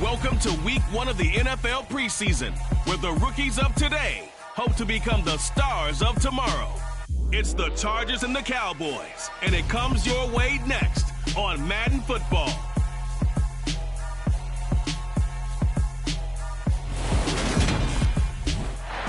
Welcome to week 1 of the NFL preseason, where the rookies of today hope to become the stars of tomorrow. It's the Chargers and the Cowboys, and it comes your way next on Madden Football.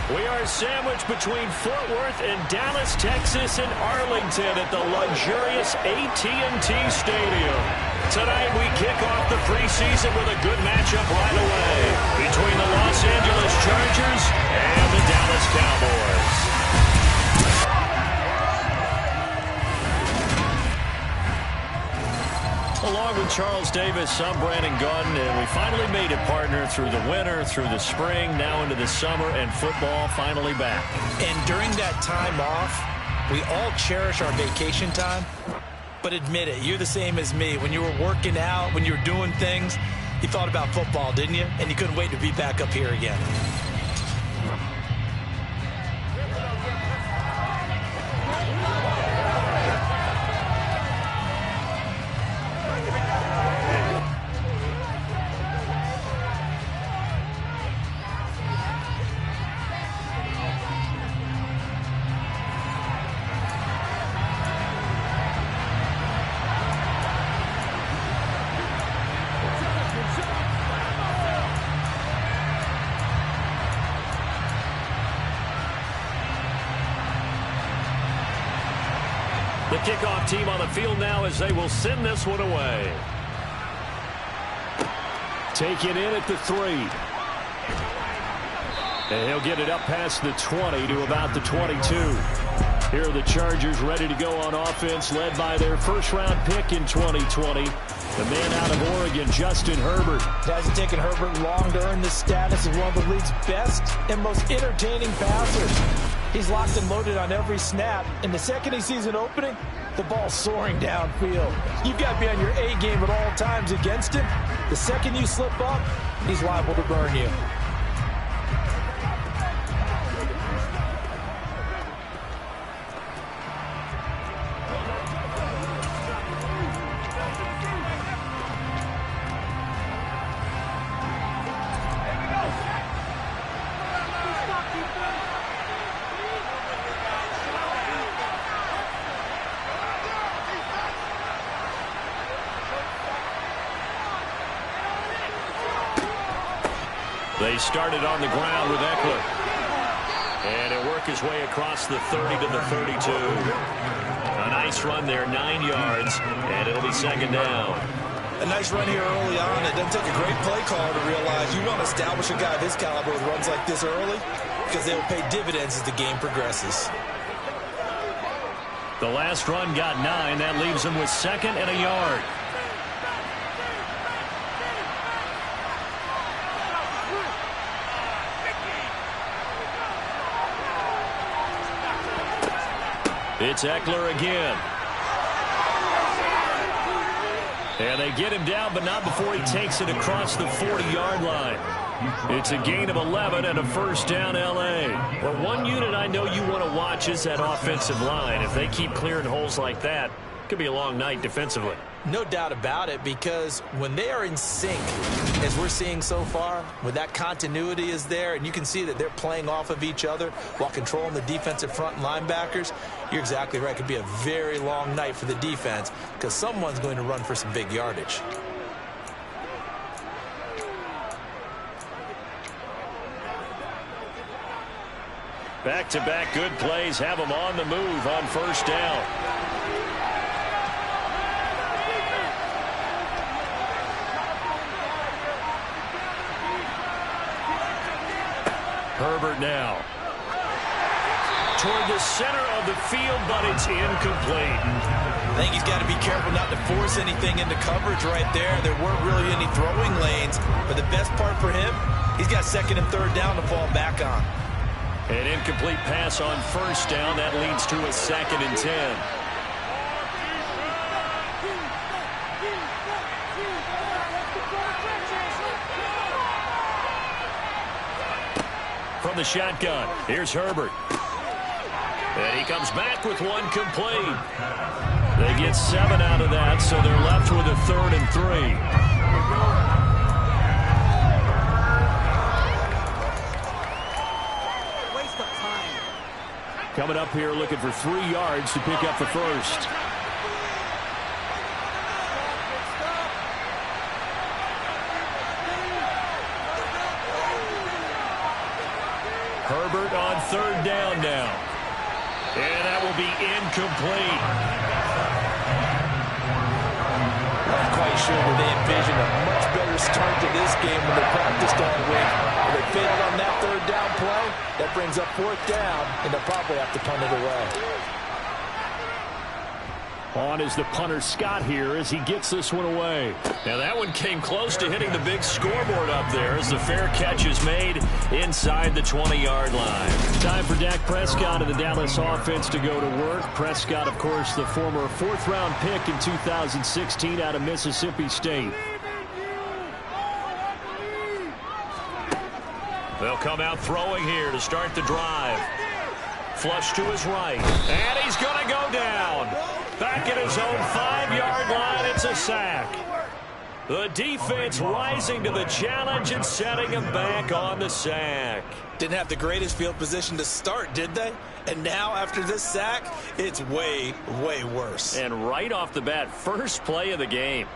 We are sandwiched between Fort Worth and Dallas, Texas, and Arlington at the luxurious AT&T Stadium. Tonight we kick off the preseason with a good matchup right away between the Los Angeles Chargers and the Dallas Cowboys. Along with Charles Davis, I'm Brandon Gordon, and we finally made it, partner, through the winter, through the spring, now into the summer, and football finally back. And during that time off, we all cherish our vacation time. But admit it, you're the same as me. When you were working out, when you were doing things, you thought about football, didn't you? And you couldn't wait to be back up here again. The kickoff team on the field now as they will send this one away. Take it in at the 3. And he'll get it up past the 20 to about the 22. Here are the Chargers ready to go on offense, led by their first-round pick in 2020. The man out of Oregon, Justin Herbert. It hasn't taken Herbert long to earn the status of one of the league's best and most entertaining passers. He's locked and loaded on every snap, and the second he sees an opening, the ball's soaring downfield. You've got to be on your A game at all times against him. The second you slip up, he's liable to burn you. They started on the ground with Eckler. And it worked his way across the 30 to the 32. A nice run there, 9 yards, and it'll be second down. A nice run here early on. It doesn't take a great play caller to realize you want to establish a guy of his caliber with runs like this early, because they will pay dividends as the game progresses. The last run got 9. That leaves him with second and a yard. It's Eckler again. And they get him down, but not before he takes it across the 40-yard line. It's a gain of 11 and a first down, L.A. Well, one unit I know you want to watch is that offensive line. If they keep clearing holes like that, it could be a long night defensively. No doubt about it, because when they are in sync, as we're seeing so far, when that continuity is there, and you can see that they're playing off of each other while controlling the defensive front linebackers, you're exactly right. It could be a very long night for the defense, because someone's going to run for some big yardage. Back-to-back good plays have them on the move on first down. Herbert now. Toward the center of the field, but it's incomplete. I think he's got to be careful not to force anything into coverage right there. There weren't really any throwing lanes, but the best part for him, he's got second and third down to fall back on. An incomplete pass on first down. That leads to a second and 10. From the shotgun, here's Herbert. And he comes back with one complete. They get 7 out of that, so they're left with a 3rd and 3. Coming up here looking for 3 yards to pick up the first. Herbert on 3rd down now. And that will be incomplete. Not quite sure that they envisioned a much better start to this game when they practiced all week. When they failed on that 3rd down play, that brings up 4th down, and they'll probably have to punt it away. On is the punter Scott here as he gets this one away. Now that one came close to hitting the big scoreboard up there as the fair catch is made inside the 20-yard line. Time for Dak Prescott and the Dallas offense to go to work. Prescott, of course, the former 4th-round pick in 2016 out of Mississippi State. They'll come out throwing here to start the drive. Flush to his right. And he's going to go down. Back at his own 5-yard line, it's a sack. The defense rising to the challenge and setting him back on the sack. Didn't have the greatest field position to start, did they? And now, after this sack, it's way, way worse. And right off the bat, first play of the game.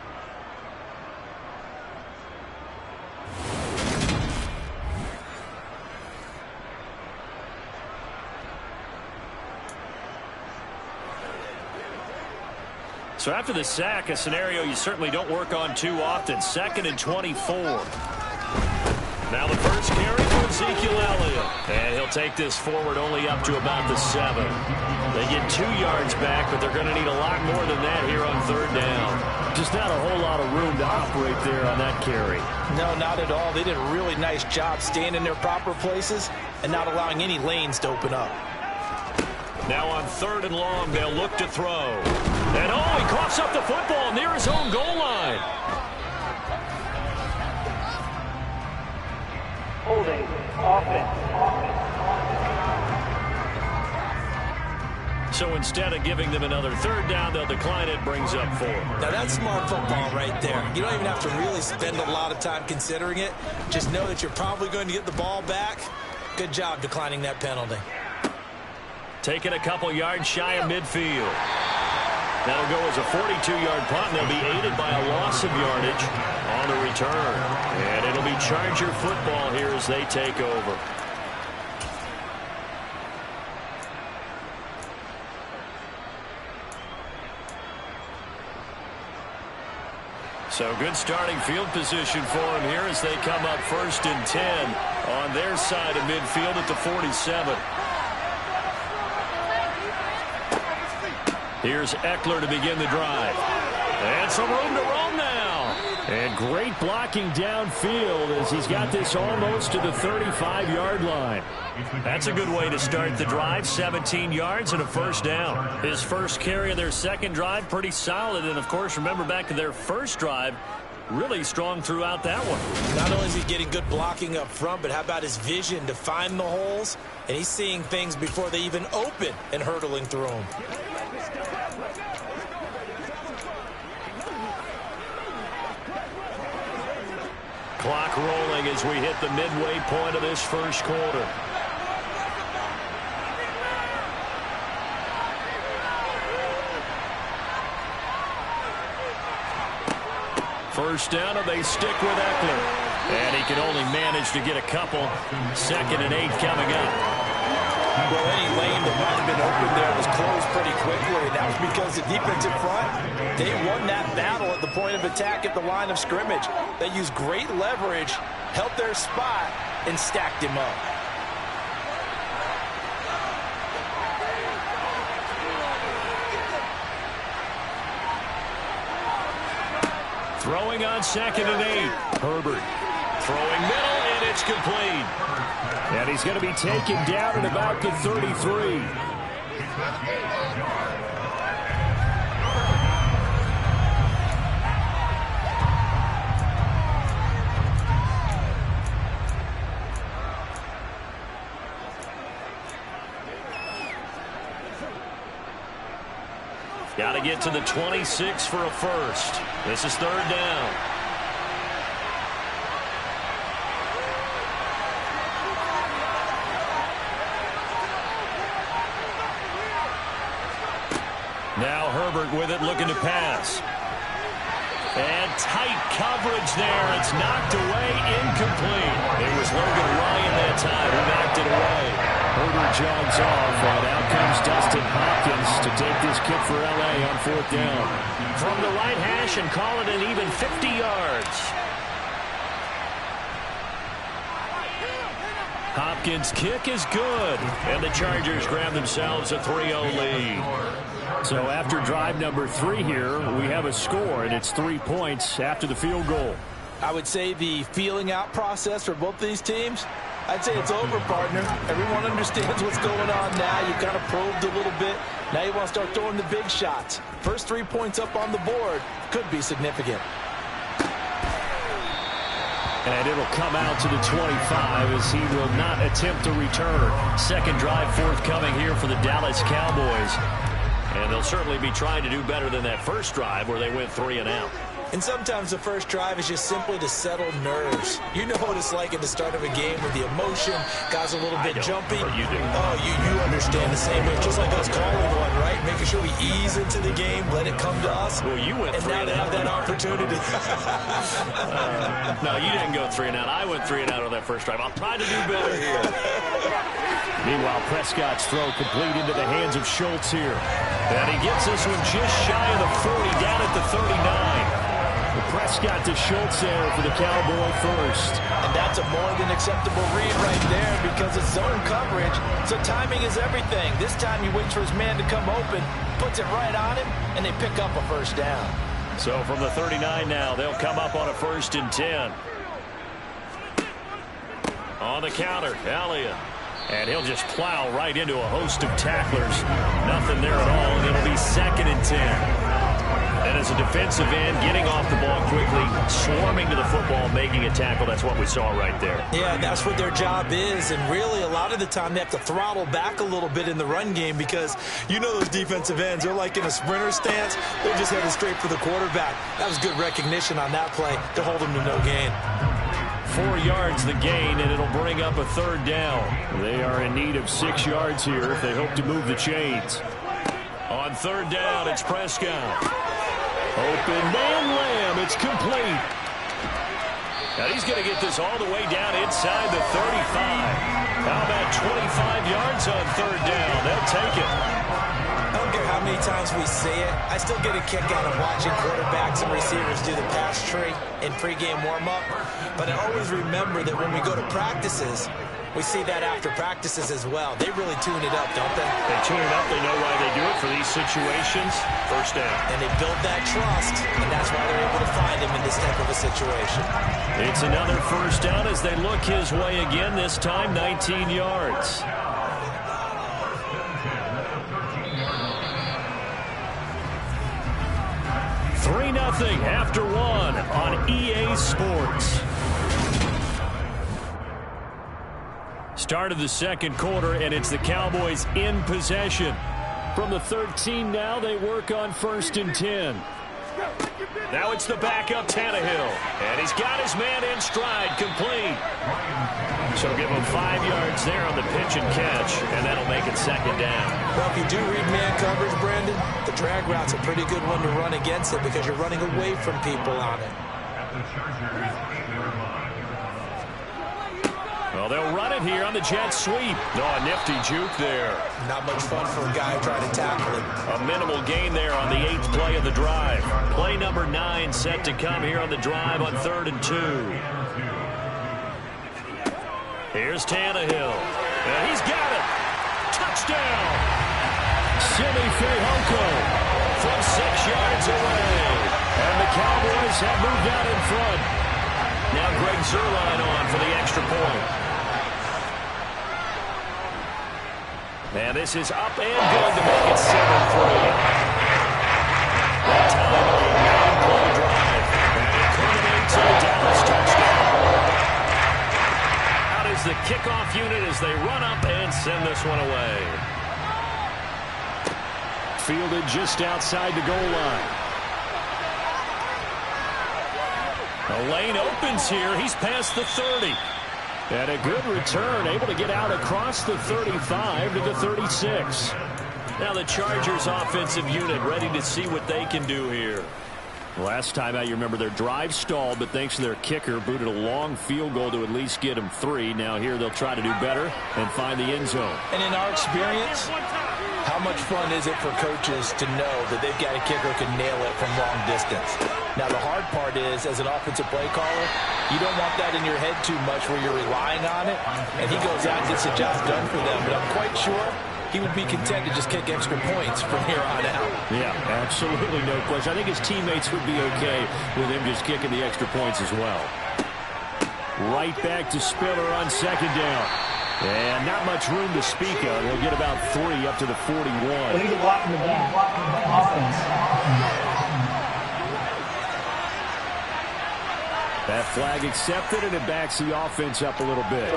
So after the sack, a scenario you certainly don't work on too often. 2nd and 24. Now the first carry for Ezekiel Elliott. And he'll take this forward only up to about the 7. They get 2 yards back, but they're going to need a lot more than that here on 3rd down. Just not a whole lot of room to operate there on that carry. No, not at all. They did a really nice job staying in their proper places and not allowing any lanes to open up. Now on 3rd and long, they'll look to throw. And oh, he coughs up the football near his own goal line. Holding, offense. So instead of giving them another 3rd down, they'll decline it, brings up 4. Now that's smart football right there. You don't even have to really spend a lot of time considering it. Just know that you're probably going to get the ball back. Good job declining that penalty. Taking a couple yards shy of midfield. That'll go as a 42-yard punt, and they'll be aided by a loss of yardage on the return. And it'll be Charger football here as they take over. So good starting field position for them here as they come up 1st and 10 on their side of midfield at the 47. Here's Eckler to begin the drive. And some room to roam now. And great blocking downfield as he's got this almost to the 35-yard line. That's a good way to start the drive. 17 yards and a 1st down. His first carry of their 2nd drive, pretty solid. And, of course, remember back to their 1st drive, really strong throughout that one. Not only is he getting good blocking up front, but how about his vision to find the holes? And he's seeing things before they even open and hurtling through them. Clock rolling as we hit the midway point of this 1st quarter. First down, and they stick with Eckler. And he can only manage to get a couple. 2nd and 8 coming up. Well, any lane that might have been open there was closed pretty quickly. That was because the defensive front, they won that battle at the point of attack at the line of scrimmage. They used great leverage, held their spot, and stacked him up. Throwing on 2nd and 8. Herbert throwing middle, and it's complete. And he's going to be taken down at about the 33. Got to get to the 26 for a first. This is 3rd down. Now Herbert with it, looking to pass. And tight coverage there. It's knocked away, incomplete. It was Logan Ryan that time who knocked it away. Herbert jogs off, and out comes Dustin Hopkins to take this kick for L.A. on 4th down. From the right hash and call it an even 50 yards. Hopkins' kick is good, and the Chargers grab themselves a 3-0 lead. So after drive number 3 here, we have a score, and it's 3 points after the field goal. I would say the feeling out process for both these teams, I'd say it's over, partner. Everyone understands what's going on now. You kind of probed a little bit. Now you want to start throwing the big shots. First 3 points up on the board could be significant. And it'll come out to the 25 as he will not attempt to return. Second drive forthcoming here for the Dallas Cowboys. And they'll certainly be trying to do better than that first drive where they went 3 and out. And sometimes the first drive is just simply to settle nerves. You know what it's like at the start of a game with the emotion, guys a little bit jumpy. You do. Oh, you understand the same way. Just like us calling one, right? Making sure we ease into the game, let it come to us. Well, you went 3 and out. And now they have that opportunity. No, you didn't go 3 and out. I went 3 and out on that first drive. I'll try to do better here. Meanwhile, Prescott's throw complete into the hands of Schultz here. And he gets this one just shy of the 40, down at the 39. Prescott to Schultz there for the Cowboy first. And that's a more than acceptable read right there because it's zone coverage, so timing is everything. This time he waits for his man to come open, puts it right on him, and they pick up a first down. So from the 39 now, they'll come up on a 1st and 10. On the counter, Elliott. And he'll just plow right into a host of tacklers. Nothing there at all, and it'll be 2nd and 10. And as a defensive end, getting off the ball quickly, swarming to the football, making a tackle, that's what we saw right there. Yeah, that's what their job is, and really a lot of the time they have to throttle back a little bit in the run game because you know those defensive ends, they're like in a sprinter stance, they're just headed straight for the quarterback. That was good recognition on that play to hold them to no gain. 4 yards the gain, and it'll bring up a 3rd down. They are in need of 6 yards here if they hope to move the chains. On 3rd down, it's Prescott. Open man Lamb, it's complete. Now he's going to get this all the way down inside the 35. How about 25 yards on 3rd down? They'll take it. I don't care how many times we say it, I still get a kick out of watching quarterbacks and receivers do the pass tree in pregame warm-up. But I always remember that when we go to practices, we see that after practices as well. They really tune it up, don't they? They tune it up. They know why they do it for these situations. First down. And they build that trust, and that's why they're able to find him in this type of a situation. It's another 1st down as they look his way again, this time 19 yards. Nothing after 1 on EA Sports. Start of the 2nd quarter, and it's the Cowboys in possession. From the 13 now, they work on 1st and 10. Now it's the backup Tannehill, and he's got his man in stride, complete. So give him 5 yards there on the pitch and catch, and that'll make it 2nd down. Well, if you do read man coverage, Brandon, the drag route's a pretty good one to run against it because you're running away from people on it. Well, they'll run it here on the jet sweep. Oh, a nifty juke there. Not much fun for a guy trying to tackle him. A minimal gain there on the 8th play of the drive. Play number 9 set to come here on the drive on 3rd and 2. Here's Tannehill. And he's got it. Touchdown. Simi Fehoko from 6 yards away. And the Cowboys have moved out in front. Now Greg Zuerlein on for the extra point. And this is up and good to make it 7-3. That time a 9-play drive. And it culminates in a Dallas touchdown. Out is the kickoff unit as they run up and send this one away. Fielded just outside the goal line. The lane opens here. He's past the 30. And a good return, able to get out across the 35 to the 36. Now the Chargers offensive unit ready to see what they can do here. Last time out, you remember their drive stalled, but thanks to their kicker, booted a long field goal to at least get them 3. Now here they'll try to do better and find the end zone. And in our experience, how much fun is it for coaches to know that they've got a kicker who can nail it from long distance? Now the hard part is, as an offensive play caller, you don't want that in your head too much where you're relying on it, and he goes out and gets the job done for them. But I'm quite sure he would be content to just kick extra points from here on out. Yeah, absolutely no question. I think his teammates would be okay with him just kicking the extra points as well. Right back to Spiller on second down. And not much room to speak of. He'll get about 3 up to the 41. He's blocking the back. Offense. That flag accepted, and it backs the offense up a little bit.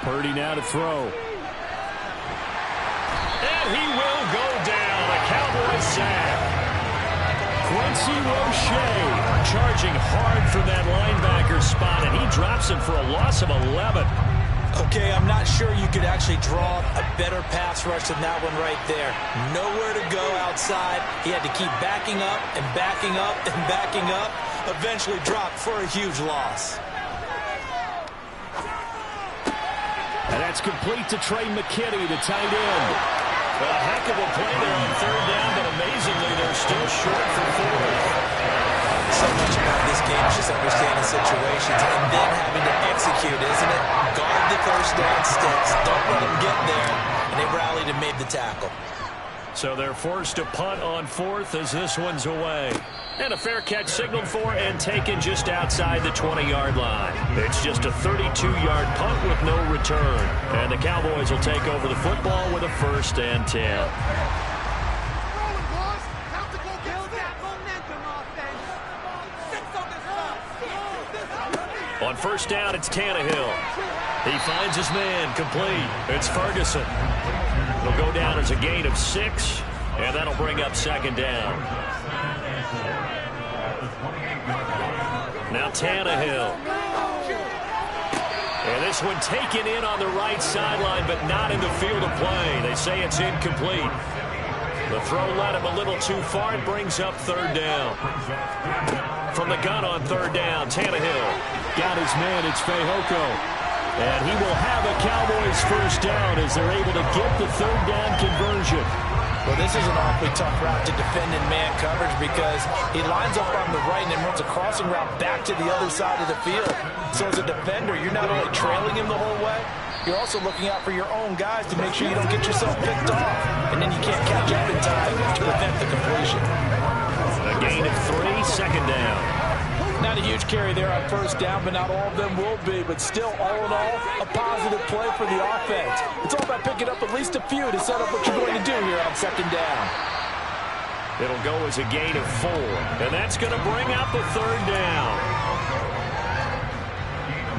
Purdy now to throw. And he will go down. A Cowboys sack. Quincy Roche charging hard from that linebacker spot, and he drops him for a loss of 11. Okay, I'm not sure you could actually draw a better pass rush than that one right there. Nowhere to go outside. He had to keep backing up and backing up and backing up. Eventually dropped for a huge loss. And that's complete to Trey McKinney, the tight end. A heck of a play there on third down, but amazingly, they're still short for 4. So much about this game is just understanding situations and then having to execute, isn't it? Guard the first down sticks. Don't let them get there. And they rallied and made the tackle. So they're forced to punt on 4th as this one's away. And a fair catch signaled for and taken just outside the 20-yard line. It's just a 32-yard punt with no return. And the Cowboys will take over the football with a 1st and 10. On 1st down, it's Tannehill. He finds his man, complete. It's Ferguson. It'll go down as a gain of 6, and that'll bring up 2nd down. Now Tannehill. And this one taken in on the right sideline, but not in the field of play. They say it's incomplete. The throw led him a little too far. It brings up 3rd down. From the gun on 3rd down, Tannehill got his man. It's Fehoko. And he will have a Cowboys 1st down as they're able to get the 3rd down conversion. Well, this is an awfully tough route to defend in man coverage because he lines up on the right and then runs a crossing route back to the other side of the field. So as a defender, you're not only trailing him the whole way, you're also looking out for your own guys to make sure you don't get yourself picked off. And then you can't catch up in time to prevent the completion. A gain of 3, 2nd down. Not a huge carry there on 1st down, but not all of them will be. But still, all in all, a positive play for the offense. It's all about picking up at least a few to set up what you're going to do here on 2nd down. It'll go as a gain of 4, and that's going to bring up the 3rd down.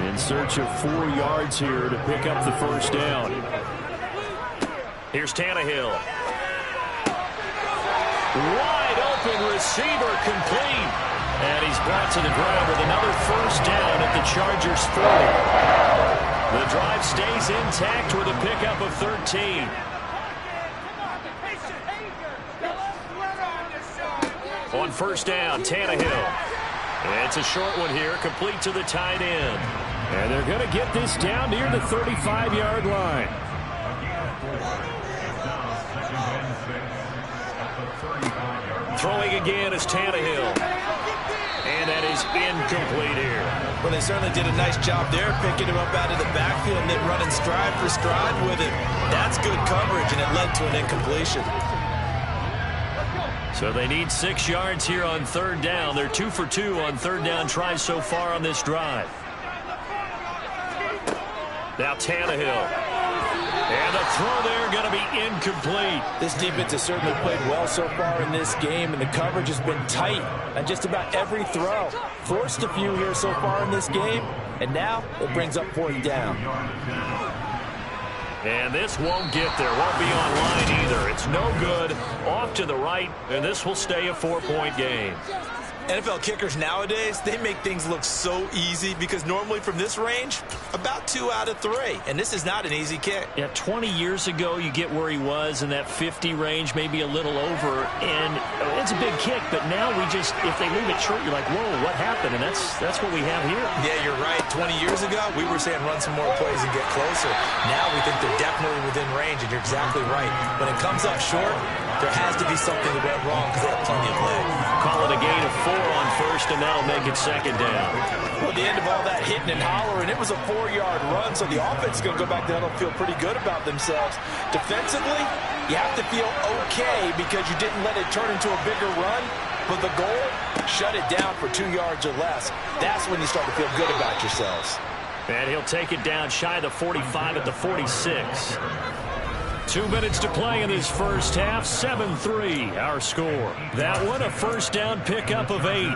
In search of 4 yards here to pick up the 1st down. Here's Tannehill. Wide open receiver, complete. And he's brought to the ground with another 1st down at the Chargers 40. The drive stays intact with a pickup of 13. On 1st down, Tannehill. It's a short one here, complete to the tight end. And they're going to get this down near the 35-yard line. Throwing again is Tannehill. And that is incomplete here. Well, they certainly did a nice job there, picking him up out of the backfield and then running stride for stride with him. That's good coverage, and it led to an incompletion. So they need 6 yards here on 3rd down. They're 2 for 2 on 3rd down tries so far on this drive. Now Tannehill. And the throw there going to be incomplete. This defense has certainly played well so far in this game, and the coverage has been tight on just about every throw. Forced a few here so far in this game, and now it brings up 4th down. And this won't get there. Won't be online either. It's no good. Off to the right, and this will stay a 4-point game. NFL kickers nowadays, they make things look so easy because normally from this range, about 2 out of 3. And this is not an easy kick. Yeah, 20 years ago, you get where he was in that 50 range, maybe a little over, and it's a big kick. But now we just, if they leave it short, you're like, whoa, what happened? And that's what we have here. Yeah, you're right. 20 years ago, we were saying run some more plays and get closer. Now we think they're definitely within range, and you're exactly right. When it comes up short, there has to be something that went wrong because they have plenty of leg. Call it a gain of 4 on first, and that'll make it second down. Well, at the end of all that hitting and hollering, it was a 4-yard run, so the offense is going to go back down and feel pretty good about themselves. Defensively, you have to feel okay because you didn't let it turn into a bigger run, but the goal, shut it down for 2 yards or less. That's when you start to feel good about yourselves. And he'll take it down shy of the 45 at the 46. 2 minutes to play in this first half. 7-3 our score. That one a first down pickup of 8.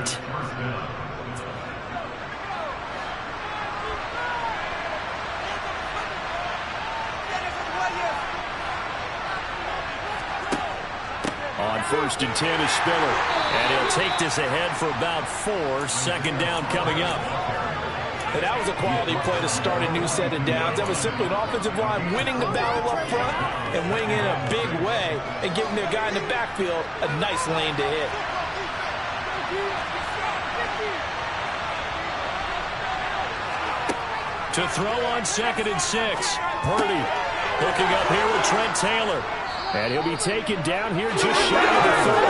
On 1st and 10 is Spiller. And he'll take this ahead for about 4. Second down coming up. And that was a quality play to start a new set of downs. That was simply an offensive line winning the battle up front and winning in a big way and giving their guy in the backfield a nice lane to hit. To throw on 2nd and 6. Purdy looking up here with Trent Taylor. And he'll be taken down here just shy of the 30.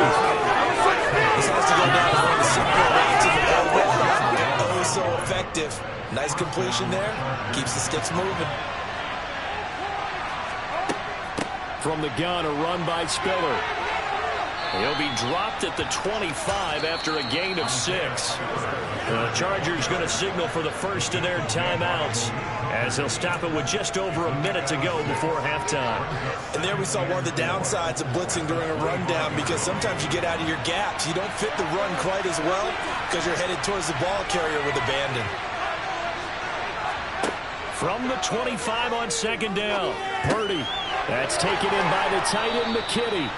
This has to go down as one of the simpler routes in the program. Oh, so effective. Nice completion there. Keeps the sticks moving. From the gun, a run by Spiller. He'll be dropped at the 25 after a gain of 6. The Chargers going to signal for the first of their timeouts as they'll stop it with just over a minute to go before halftime. And there we saw one of the downsides of blitzing during a rundown because sometimes you get out of your gaps. You don't fit the run quite as well because you're headed towards the ball carrier with abandon. From the 25 on 2nd down, Purdy. That's taken in by the tight end, McKinney.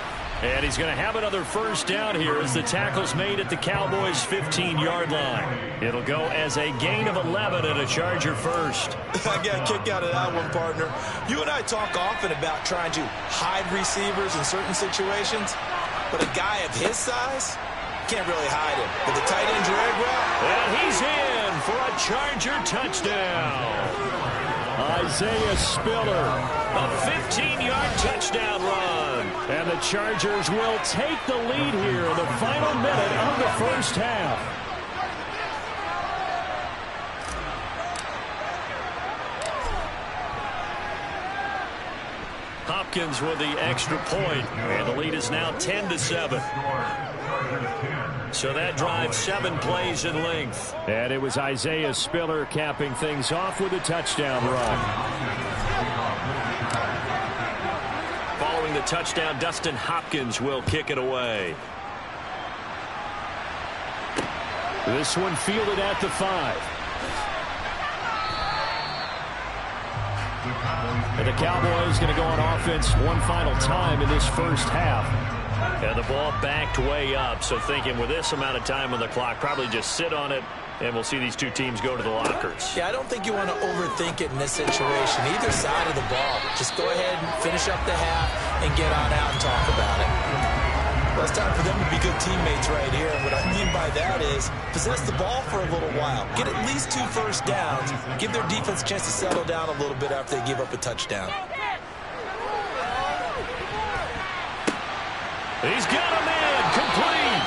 And he's going to have another first down here as the tackle's made at the Cowboys' 15-yard line. It'll go as a gain of 11 and a Charger first. I got a kick out of that one, partner. You and I talk often about trying to hide receivers in certain situations, but a guy of his size can't really hide him. With the tight end drag route. And he's in for a Charger touchdown. Isaiah Spiller, a 15-yard touchdown run. And the Chargers will take the lead here in the final minute of the first half. Hopkins with the extra point, and the lead is now 10-7. So that drives 7 plays in length. And it was Isaiah Spiller capping things off with a touchdown run. Following the touchdown, Dustin Hopkins will kick it away. This one fielded at the 5. And the Cowboys going to go on offense one final time in this first half. And the ball backed way up, so thinking with this amount of time on the clock, probably just sit on it, and we'll see these two teams go to the lockers. Yeah, I don't think you want to overthink it in this situation. Either side of the ball. Just go ahead and finish up the half and get on out and talk about it. Well, it's time for them to be good teammates right here. And what I mean by that is possess the ball for a little while. Get at least 2 first downs. Give their defense a chance to settle down a little bit after they give up a touchdown. He's got a man complete.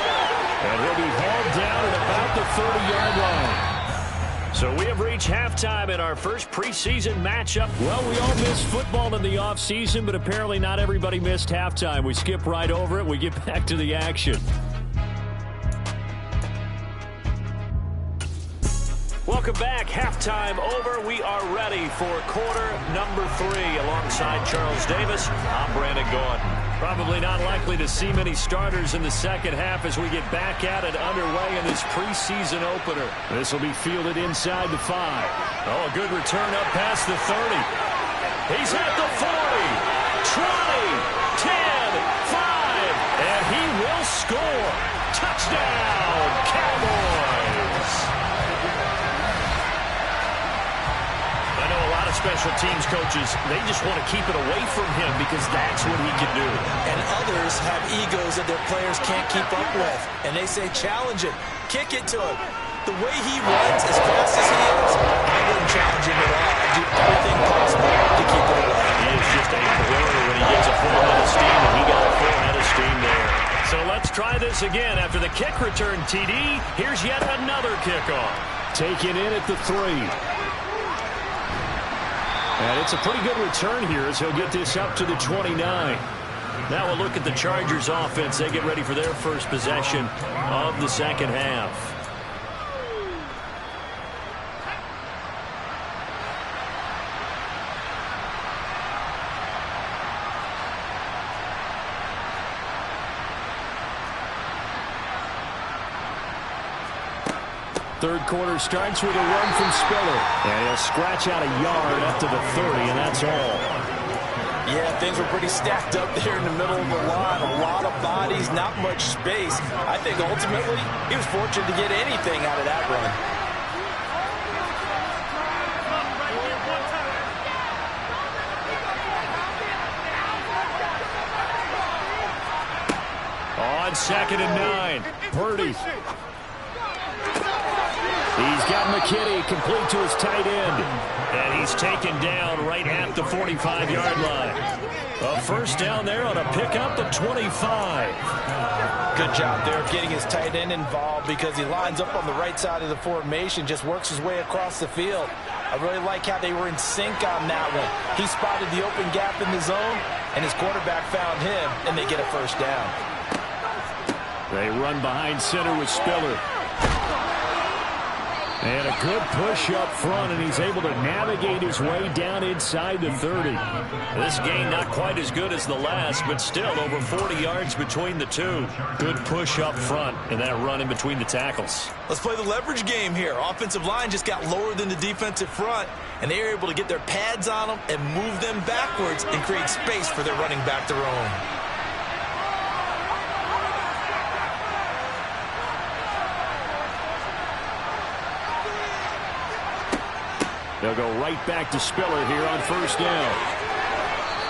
And he'll be hauled down at about the 30-yard line. So we have reached halftime in our first preseason matchup. Well, we all missed football in the offseason, but apparently not everybody missed halftime. We skip right over it. We get back to the action. Welcome back. Halftime over. We are ready for quarter number 3. Alongside Charles Davis, I'm Brandon Gordon. Probably not likely to see many starters in the second half as we get back at it underway in this preseason opener. This will be fielded inside the 5. Oh, a good return up past the 30. He's at the 40. special teams coaches, they just want to keep it away from him because that's what he can do. And others have egos that their players can't keep up with. And they say, challenge it. Kick it to him. The way he runs as fast as he is, I wouldn't challenge him at all. I'd do everything possible to keep it away. He is just a blur when he gets a full head of steam, and he got a full head of steam there. So let's try this again. After the kick return, TD, here's yet another kickoff. Taken in at the 3. And it's a pretty good return here as he'll get this up to the 29. Now we'll look at the Chargers offense. They get ready for their first possession of the second half. Third quarter starts with a run from Spiller. And he'll scratch out a yard up to the 30, and that's all. Yeah, things were pretty stacked up there in the middle of the line. A lot of bodies, not much space. I think ultimately he was fortunate to get anything out of that run. On 2nd and 9, Purdy. He's got McKinney complete to his tight end. And he's taken down right at the 45-yard line. A first down there on a pickup at 25. Good job there of getting his tight end involved because he lines up on the right side of the formation, just works his way across the field. I really like how they were in sync on that one. He spotted the open gap in the zone, and his quarterback found him, and they get a first down. They run behind center with Spiller. And a good push up front, and he's able to navigate his way down inside the 30. This game not quite as good as the last, but still over 40 yards between the two. Good push up front, and that run in between the tackles. Let's play the leverage game here. Offensive line just got lower than the defensive front, and they were able to get their pads on them and move them backwards and create space for their running back to roam. They'll go right back to Spiller here on first down.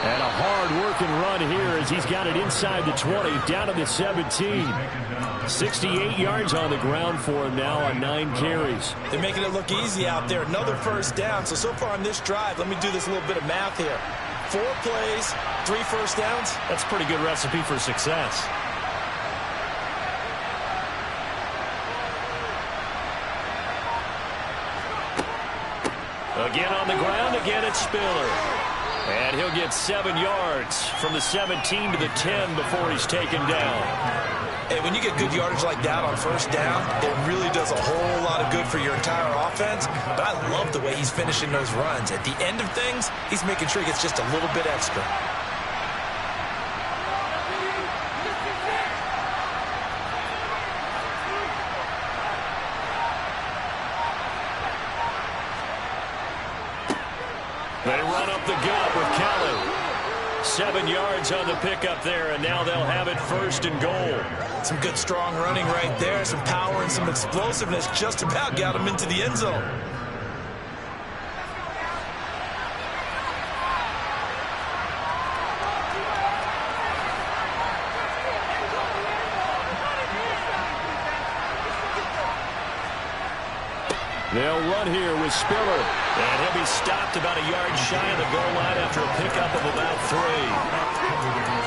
And a hard-working run here as he's got it inside the 20, down to the 17. 68 yards on the ground for him now on 9 carries. They're making it look easy out there. Another first down. So far on this drive, let me do this little bit of math here. 4 plays, 3 first downs. That's a pretty good recipe for success. Again on the ground, again it's Spiller. And he'll get 7 yards from the 17 to the 10 before he's taken down. And when you get good yardage like that on first down, it really does a whole lot of good for your entire offense. But I love the way he's finishing those runs. At the end of things, he's making sure he gets just a little bit extra. They run up the gut with Kelly. 7 yards on the pickup there, and now they'll have it first and goal. Some good strong running right there, some power and some explosiveness just about got him into the end zone. They'll run here with Spiller. And he'll be stopped about a yard shy of the goal line after a pickup of about 3.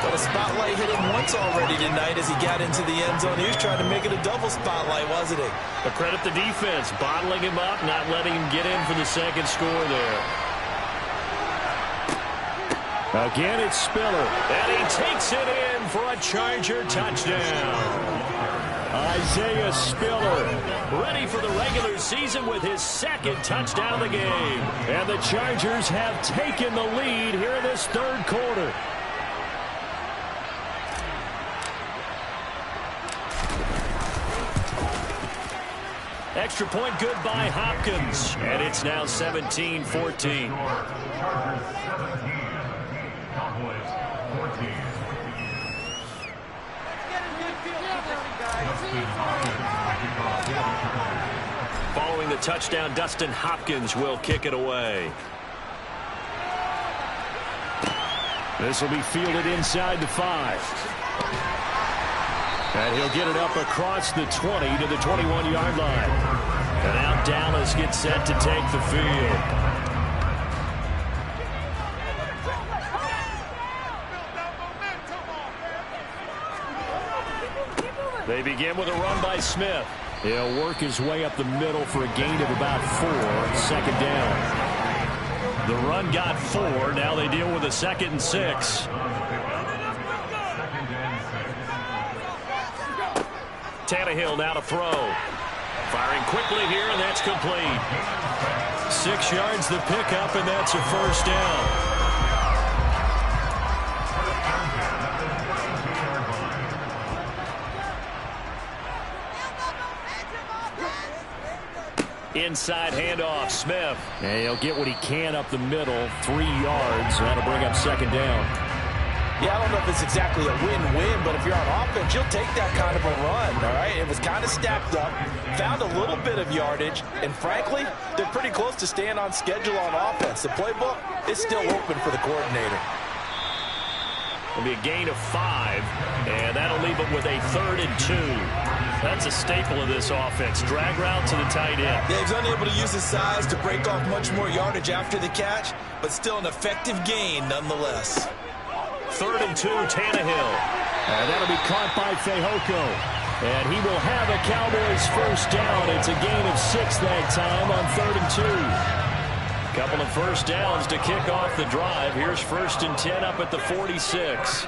But a spotlight hit him once already tonight as he got into the end zone. He was trying to make it a double spotlight, wasn't he? But credit the defense, bottling him up, not letting him get in for the second score there. Again, it's Spiller. And he takes it in for a Charger touchdown. Isaiah Spiller, ready for the regular season with his second touchdown of the game. And the Chargers have taken the lead here in this third quarter. Extra point good by Hopkins. And it's now 17-14. Cowboys 14. Following the touchdown, Dustin Hopkins will kick it away. This will be fielded inside the 5. And he'll get it up across the 20 to the 21-yard line. And now Dallas gets set to take the field. They begin with a run by Smith. He'll work his way up the middle for a gain of about 4, 2nd down. The run got 4. Now they deal with a 2nd and 6. Tannehill now to throw. Firing quickly here, and that's complete. 6 yards the pickup, and that's a 1st down. Inside handoff, Smith. And he'll get what he can up the middle, 3 yards. That'll bring up 2nd down. Yeah, I don't know if it's exactly a win-win, but if you're on offense, you'll take that kind of a run, all right? It was kind of stacked up, found a little bit of yardage, and frankly, they're pretty close to staying on schedule on offense. The playbook is still open for the coordinator. It'll be a gain of 5, and that'll leave them with a 3rd and 2. That's a staple of this offense. Drag route to the tight end. Yeah, he's unable to use his size to break off much more yardage after the catch, but still an effective gain nonetheless. 3rd and 2, Tannehill. And that'll be caught by Fehoko. And he will have a Cowboys 1st down. It's a gain of 6 that time on 3rd and 2. Couple of 1st downs to kick off the drive. Here's 1st and 10 up at the 46.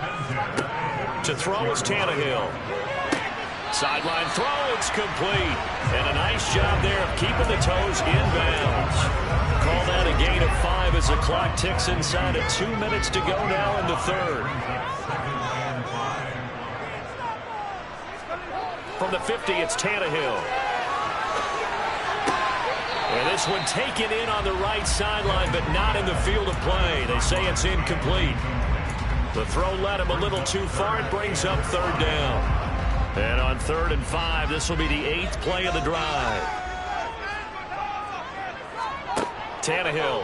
To throw is Tannehill. Sideline throw, it's complete. And a nice job there of keeping the toes inbounds. Call that a gain of 5 as the clock ticks inside of 2 minutes to go now in the 3rd. From the 50, it's Tannehill. And this one taken in on the right sideline, but not in the field of play. They say it's incomplete. The throw led him a little too far. It brings up 3rd down. And on 3rd and 5, this will be the 8th play of the drive. Tannehill.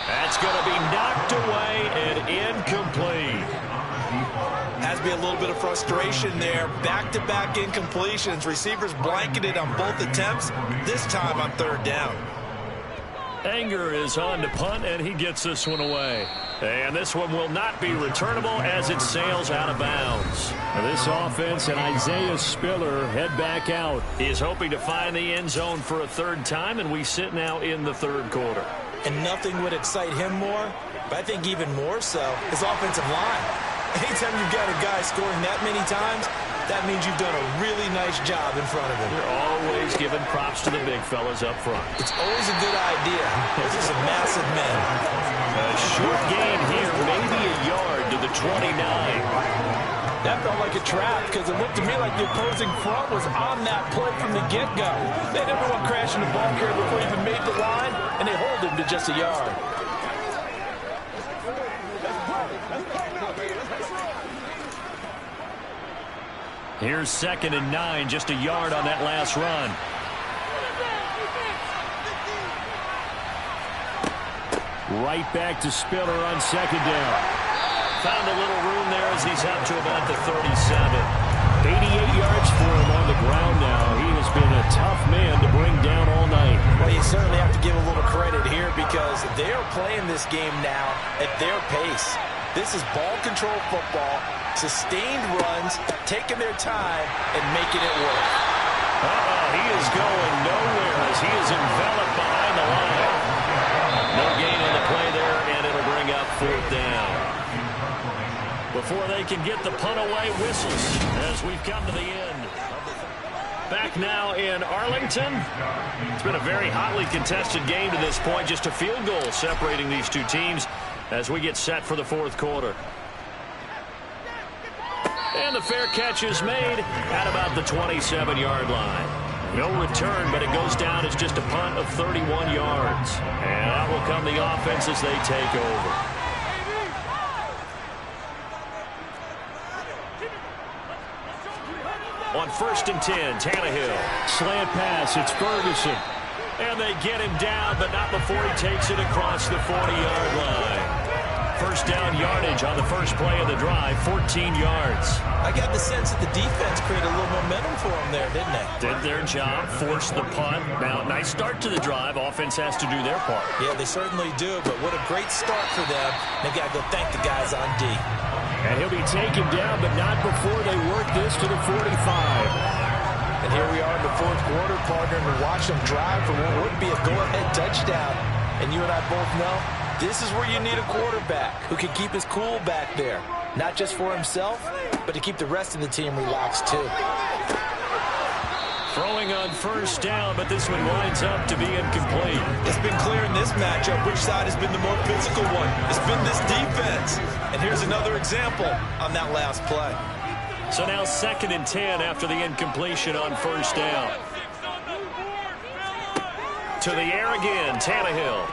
That's going to be knocked away and incomplete. Has to be a little bit of frustration there. Back-to-back incompletions. Receivers blanketed on both attempts, this time on 3rd down. Anger is on to punt, and he gets this one away. And this one will not be returnable as it sails out of bounds. This offense and Isaiah Spiller head back out. He is hoping to find the end zone for a 3rd time, and we sit now in the 3rd quarter. And nothing would excite him more, but I think even more so, his offensive line. Anytime you've got a guy scoring that many times, that means you've done a really nice job in front of him. You're always giving props to the big fellas up front. It's always a good idea. Those are some massive men. A short gain here, maybe a yard to the 29. That felt like a trap because it looked to me like the opposing front was on that play from the get-go. They had everyone crashing the ball carrier before he even made the line, and they hold him to just a yard. Here's 2nd and 9, just a yard on that last run. Right back to Spiller on 2nd down. Found a little room there as he's out to about the 37. 88 yards for him on the ground now. He has been a tough man to bring down all night. Well, you certainly have to give a little credit here because they are playing this game now at their pace. This is ball control football, sustained runs, taking their time, and making it work. He is going nowhere as he is enveloped behind the line. No gain on the play there, and it'll bring up 4th down. Before they can get the punt away, whistles as we've come to the end. Back now in Arlington. It's been a very hotly contested game to this point. Just a field goal separating these two teams as we get set for the 4th quarter. And the fair catch is made at about the 27-yard line. No return, but it goes down as just a punt of 31 yards. And out will come the offense as they take over. On 1st and 10, Tannehill. Slant pass, it's Ferguson. And they get him down, but not before he takes it across the 40-yard line. First down yardage on the first play of the drive, 14 yards. I got the sense that the defense created a little momentum for them there, didn't they? Did their job, forced the punt. Now, nice start to the drive. Offense has to do their part. Yeah, they certainly do, but what a great start for them. They got to go thank the guys on D. And he'll be taken down, but not before they work this to the 45. And here we are in the fourth quarter, partner, and watch them drive for what would be a go-ahead touchdown. And you and I both know this is where you need a quarterback who can keep his cool back there. Not just for himself, but to keep the rest of the team relaxed too. Throwing on first down, but this one winds up to be incomplete. It's been clear in this matchup which side has been the more physical one. It's been this defense. And here's another example on that last play. So now 2nd and 10 after the incompletion on first down. To the air again, Tannehill.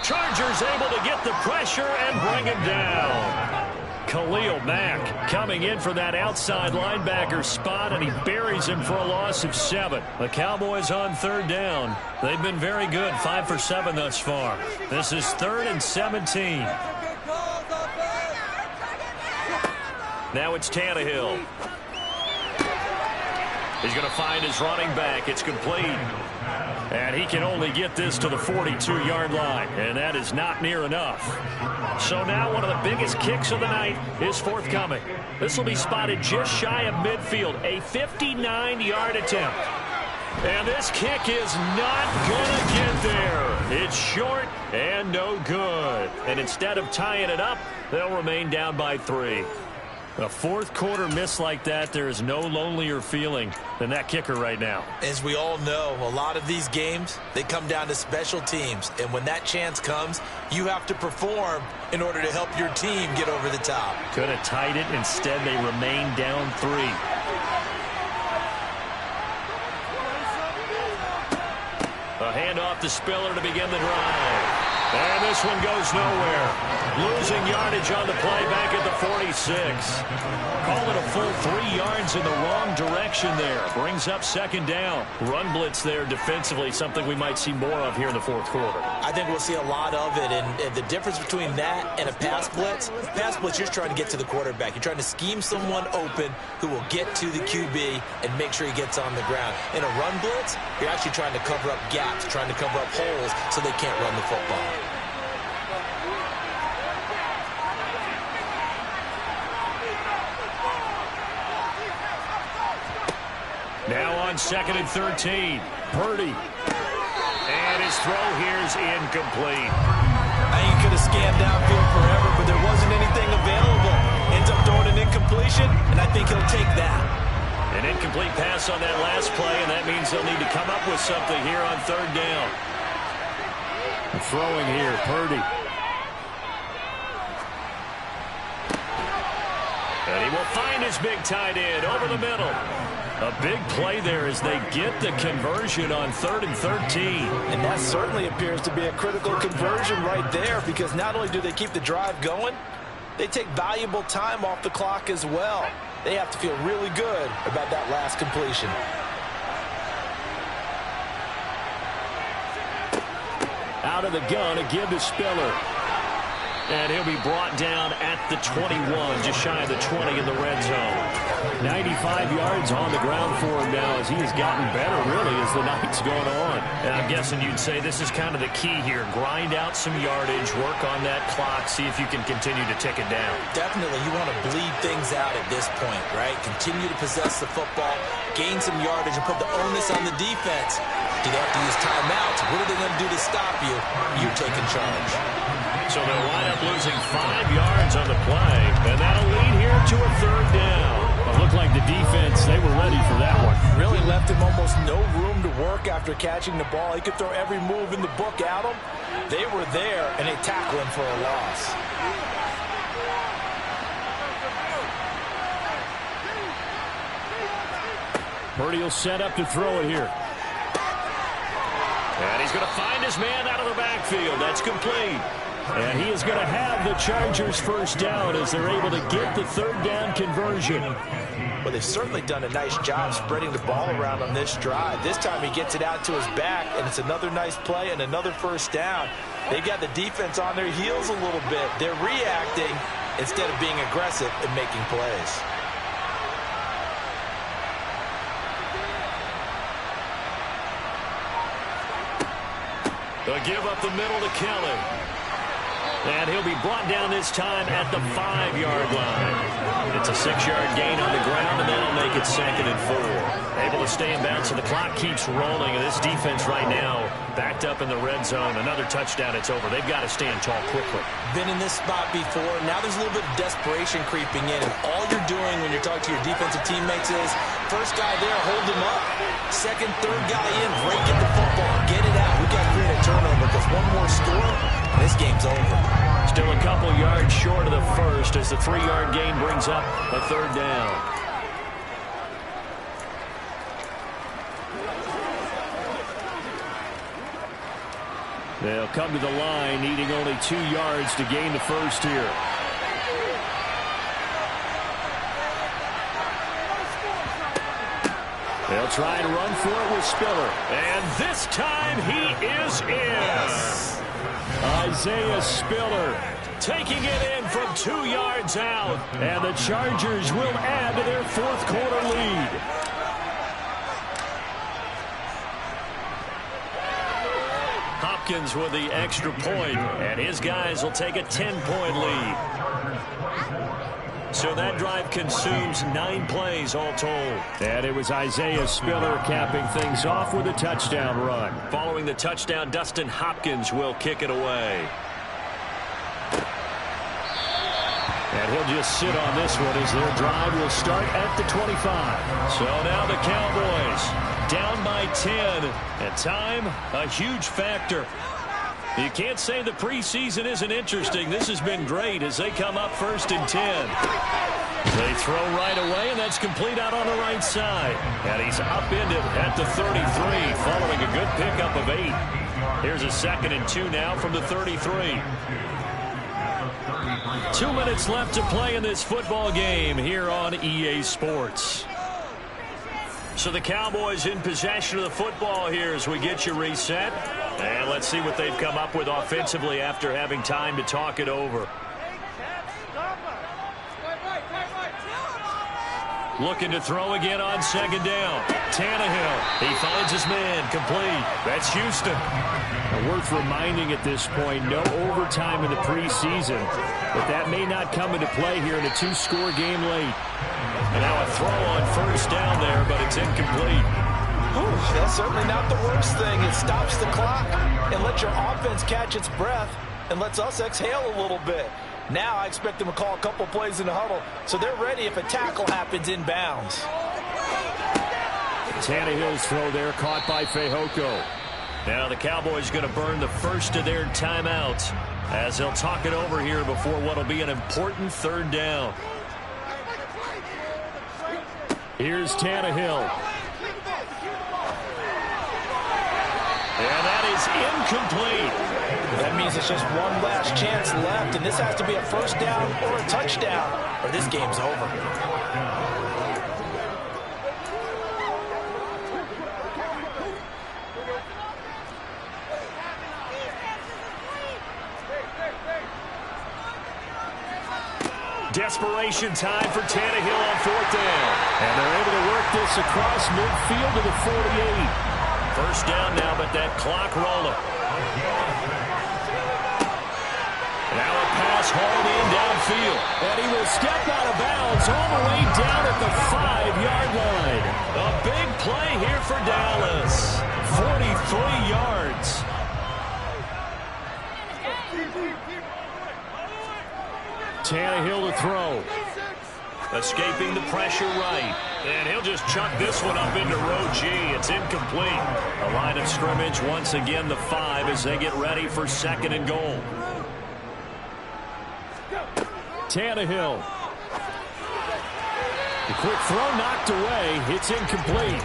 Chargers able to get the pressure and bring him down. Khalil Mack coming in for that outside linebacker spot, and he buries him for a loss of 7. The Cowboys on 3rd down. They've been very good, 5 for 7 thus far. This is 3rd and 17. Now it's Tannehill. He's going to find his running back. It's complete. And he can only get this to the 42-yard line, and that is not near enough. So now one of the biggest kicks of the night is forthcoming. This will be spotted just shy of midfield, a 59-yard attempt. And this kick is not going to get there. It's short and no good. And instead of tying it up, they'll remain down by 3. A fourth quarter miss like that, there is no lonelier feeling than that kicker right now. As we all know, a lot of these games, they come down to special teams. And when that chance comes, you have to perform in order to help your team get over the top. Could have tied it. Instead, they remain down 3. A handoff to Spiller to begin the drive. And this one goes nowhere. Losing yardage on the play back at the 46. Call it a full 3 yards in the wrong direction there. Brings up 2nd down. Run blitz there defensively, something we might see more of here in the fourth quarter. I think we'll see a lot of it. And the difference between that and a pass blitz, you're just trying to get to the quarterback. You're trying to scheme someone open who will get to the QB and make sure he gets on the ground. In a run blitz, you're actually trying to cover up gaps, trying to cover up holes so they can't run the football. Now on 2nd and 13, Purdy. And his throw here is incomplete. I think he could have scanned downfield forever, but there wasn't anything available. Ends up throwing an incompletion, and I think he'll take that. An incomplete pass on that last play, and that means they'll need to come up with something here on 3rd down. Throwing here, Purdy. And he will find his big tight end over the middle. A big play there as they get the conversion on 3rd and 13. And that certainly appears to be a critical conversion right there, because not only do they keep the drive going, they take valuable time off the clock as well. They have to feel really good about that last completion. Out of the gun, a give to Spiller. And he'll be brought down at the 21, just shy of the 20 in the red zone. 95 yards on the ground for him now as he has gotten better, really, as the night's gone on. And I'm guessing you'd say this is kind of the key here. Grind out some yardage, work on that clock, see if you can continue to tick it down. Definitely, you want to bleed things out at this point, right? Continue to possess the football, gain some yardage, and put the onus on the defense. Do they have to use timeouts? What are they going to do to stop you? You're taking charge. So they'll wind up losing 5 yards on the play, and that'll lead here to a 3rd down. It looked like the defense, they were ready for that one. Really left him almost no room to work after catching the ball. He could throw every move in the book at him. They were there, and they tackled him for a loss. Purdy will set up to throw it here. And he's going to find his man out of the backfield. That's complete. And he is going to have the Chargers first down as they're able to get the third down conversion. Well, they've certainly done a nice job spreading the ball around on this drive. This time he gets it out to his back, and it's another nice play and another first down. They've got the defense on their heels a little bit. They're reacting instead of being aggressive and making plays. They'll give up the middle to Kelly. And he'll be brought down this time at the 5-yard line. It's a 6-yard gain on the ground, and that'll make it 2nd and 4. Able to stay in bounds, so the clock keeps rolling. And this defense right now backed up in the red zone. Another touchdown, it's over. They've got to stand tall quickly. Been in this spot before. Now there's a little bit of desperation creeping in. And all you're doing when you're talking to your defensive teammates is, first guy there, hold him up. Second, third guy in, break it the football. Get it out. We've got to create a turnover because one more score, and this game's over. Still a couple yards short of the first as the 3-yard gain brings up a third down. They'll come to the line needing only 2 yards to gain the first here. They'll try and run for it with Spiller. And this time he is in. Yes. Isaiah Spiller taking it in from 2 yards out. And the Chargers will add to their fourth-quarter lead. Hopkins with the extra point, and his guys will take a 10-point lead. So that drive consumes 9 plays all told. And it was Isaiah Spiller capping things off with a touchdown run. Following the touchdown, Dustin Hopkins will kick it away. And he'll just sit on this one as their drive will start at the 25. So now the Cowboys down by 10, and time, a huge factor. You can't say the preseason isn't interesting. This has been great as they come up 1st and 10. They throw right away, and that's complete out on the right side. And he's upended at the 33, following a good pickup of 8. Here's a 2nd and 2 now from the 33. 2 minutes left to play in this football game here on EA Sports. So the Cowboys in possession of the football here as we get you reset. And let's see what they've come up with offensively after having time to talk it over. Looking to throw again on 2nd down. Tannehill, he finds his man, complete. That's Houston. Now, worth reminding at this point, no overtime in the preseason, but that may not come into play here in a 2-score game late. And now a throw on 1st down there, but it's incomplete. That's certainly not the worst thing. It stops the clock and lets your offense catch its breath and lets us exhale a little bit. Now I expect them to call a couple plays in the huddle, so they're ready if a tackle happens inbounds. Tannehill's throw there caught by Fehoko. Now the Cowboys going to burn the first of their timeouts as they'll talk it over here before what will be an important 3rd down. Here's Tannehill. And that is incomplete. That means it's just one last chance left, and this has to be a 1st down or a touchdown, or this game's over. Desperation time for Tannehill on 4th down. And they're able to work this across midfield to the 48. 1st down now, but that clock rolling. Now a pass hauled in downfield. And he will step out of bounds all the way down at the 5-yard line. A big play here for Dallas. 43 yards. Tannehill to throw. Escaping the pressure right. And he'll just chuck this one up into row G. It's incomplete. A line of scrimmage once again the 5 as they get ready for 2nd and goal. Tannehill. The quick throw knocked away. It's incomplete.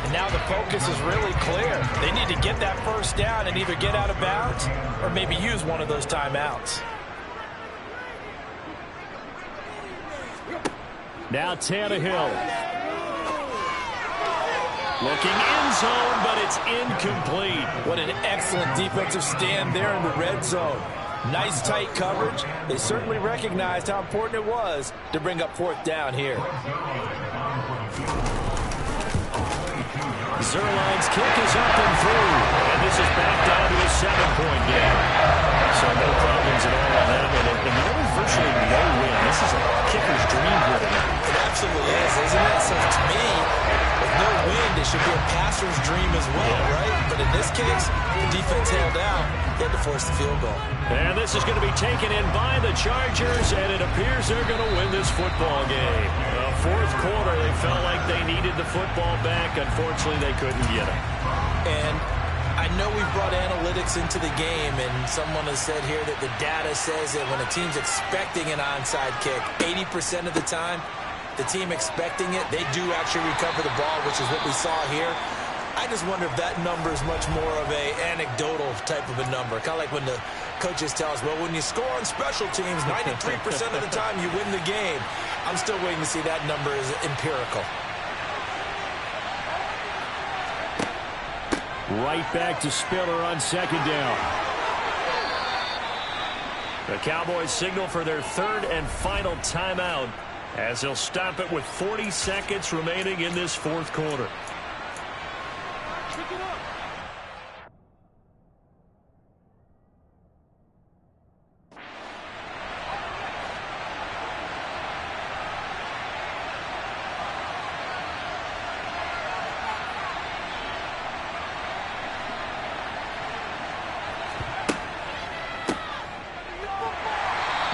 And now the focus is really clear. They need to get that first down and either get out of bounds or maybe use one of those timeouts. Now Tannehill. Looking end zone, but it's incomplete. What an excellent defensive stand there in the red zone. Nice tight coverage. They certainly recognized how important it was to bring up fourth down here. Zerline's kick is up and through. And this is back down to a 7-point game. So no problems at all on that one. And really virtually no win. This is a kicker's dream here tonight. It absolutely is, isn't it? So to me, with no win, it should be a passer's dream as well, right? But in this case, the defense held out. They had to force the field goal. And this is going to be taken in by the Chargers, and it appears they're going to win this football game. Fourth quarter, they felt like they needed the football back. Unfortunately, they couldn't get it. And I know we brought analytics into the game, and someone has said here that the data says that when a team's expecting an onside kick, 80% of the time, the team expecting it, they do actually recover the ball, which is what we saw here. I just wonder if that number is much more of a anecdotal type of a number. Kind of like when the coaches tell us, well, when you score on special teams, 93% of the time you win the game. I'm still waiting to see that number is empirical. Right back to Spiller on second down. The Cowboys signal for their third and final timeout as they'll stop it with 40 seconds remaining in this fourth quarter.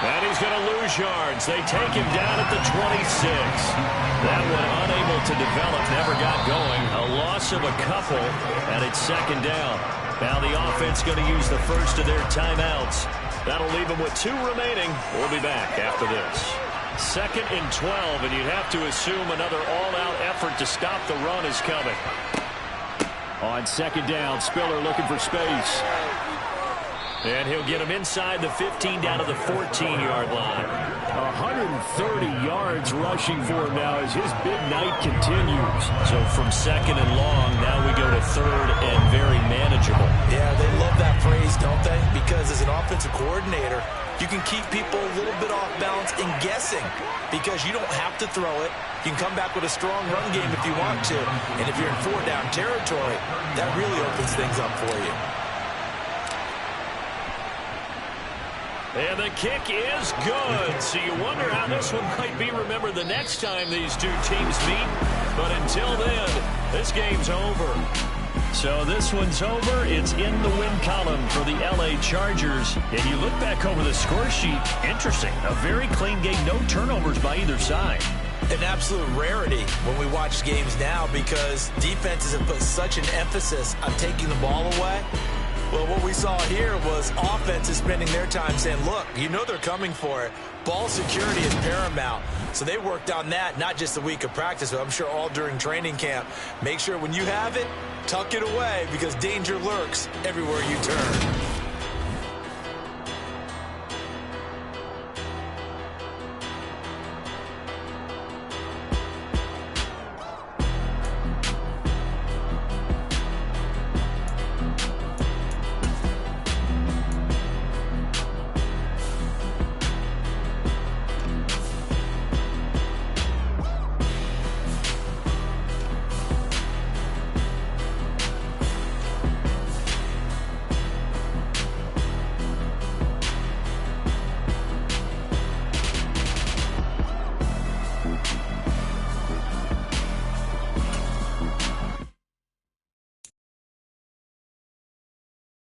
And he's going to lose yards. They take him down at the 26. That one unable to develop, never got going. A loss of a couple, and it's second down. Now the offense going to use the first of their timeouts. That'll leave them with 2 remaining. We'll be back after this. Second and 12, and you'd have to assume another all-out effort to stop the run is coming. On second down, Spiller looking for space. And he'll get him inside the 15 down to the 14-yard line. 130 yards rushing for him now as his big night continues. So from second and long, now we go to third and very manageable. Yeah, they love that phrase, don't they? Because as an offensive coordinator, you can keep people a little bit off balance and guessing because you don't have to throw it. You can come back with a strong run game if you want to. And if you're in 4-down territory, that really opens things up for you. And the kick is good. So you wonder how this one might be remembered the next time these two teams meet. But until then, this game's over. So this one's over. It's in the win column for the LA Chargers. And you look back over the score sheet, interesting. A very clean game, no turnovers by either side. An absolute rarity when we watch games now because defenses have put such an emphasis on taking the ball away. Well, what we saw here was offenses spending their time saying, look, you know they're coming for it. Ball security is paramount. So they worked on that, not just a week of practice, but I'm sure all during training camp. Make sure when you have it, tuck it away because danger lurks everywhere you turn.